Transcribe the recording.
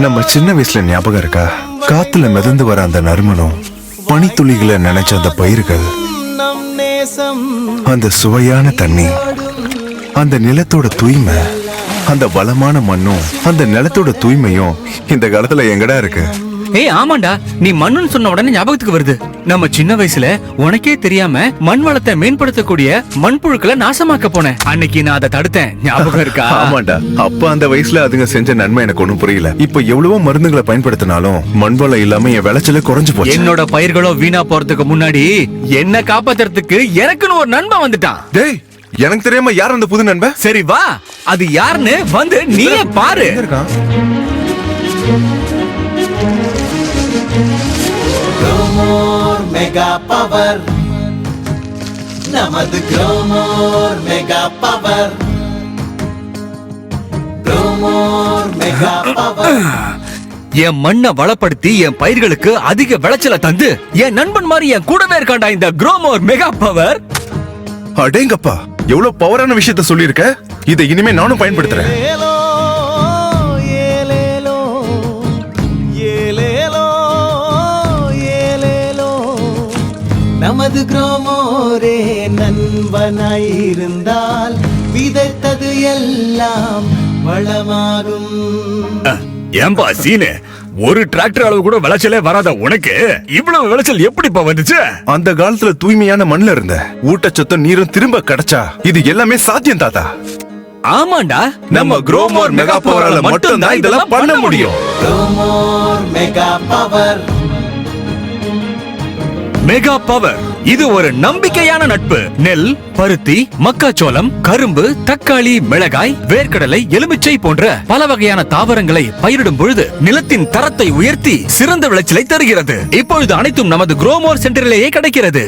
நம்ம சின்ன வயசுல ஞாபகம் இருக்கா? காத்துல மிதந்து வர அந்த நறுமணம், பனித்துளிகளை நினைச்ச அந்த பயிர்கள், அந்த சுவையான தண்ணி, அந்த நிலத்தோட தூய்மை, அந்த வளமான மண்ணும் அந்த நிலத்தோட தூய்மையும் இந்த காலத்துல எங்கடா இருக்கு? ஏய் ஆமாண்டா, நீ மண்ணுன்னு சொன்ன உடனே ஞாபகத்துக்கு வருது. நம்ம சின்ன வயசுல உனக்கே தெரியாம மண் வளத்தை மேம்படுத்தக்கூடிய மண்புழுக்களை நாசமாக்க போனேன். அன்னைக்கு நான் அதை தடுத்தேன், ஞாபகம் இருக்கா? ஆமாண்டா, அப்ப அந்த வயசுல அதுங்க செஞ்ச நன்மை எனக்கு ஒண்ணும் புரியல. இப்ப எவ்வளவோ மருந்துகளை பயன்படுத்தினாலும் மண் வளம் இல்லாம என் விளைச்சல குறைஞ்சு போச்சு. என்னோட பயிர்களோ வீணா போறதுக்கு முன்னாடி என்ன காப்பாத்துறதுக்கு எனக்குன்னு ஒரு நண்பன் வந்துட்டான். டேய், எனக்கு தெரியாம யார் அந்த புது நண்பன்? சரி வா, அது யாருன்னு வந்து நீயே பாரு. Growmore Mega Power, நமது Growmore Mega Power, Growmore Mega Power. என் மண்ணை வளப்படுத்தி என் பயிர்களுக்கு அதிக விளைச்சல தந்து என் நண்பன் மாதிரி என் கூடவே இருக்காண்டா இந்த Growmore Mega Power. அடேங்கப்பா, எவ்வளவு பவரான விஷயத்த சொல்லிருக்க. இதை இனிமே நானும் பயன்படுத்துறேன். நமது Growmore நண்பனாயிருந்தால் விதைத்தது எல்லாம் வளமாகும். ஏன்பா சீனு, ஒரு டிராக்டர் அளவு கூட விளைச்சலே வராத உனக்கு இவ்வளவு விளைச்சல் எப்படிப்பா வந்துச்சு? அந்த காலத்துல தூய்மையான மண்ணுல இருந்த ஊட்டச்சத்தும் நீரும் திரும்ப கிடைச்சா இது எல்லாமே சாத்தியம் தாத்தா. ஆமாண்டா, நம்ம Growmore Mega Powerல மட்டும் தான் இதெல்லாம் பண்ண முடியும். Growmore Mega Power. Mega power, இது ஒரு நம்பிக்கையான நட்பு. நெல், பருத்தி, மக்காச்சோளம், கரும்பு, தக்காளி, மிளகாய், வேர்க்கடலை, எலுமிச்சை போன்ற பல வகையான தாவரங்களை பயிரிடும் பொழுது நிலத்தின் தரத்தை உயர்த்தி சிறந்த விளைச்சலை தருகிறது. இப்பொழுது அனைத்தும் நமது Growmore சென்டரிலேயே கிடைக்கிறது.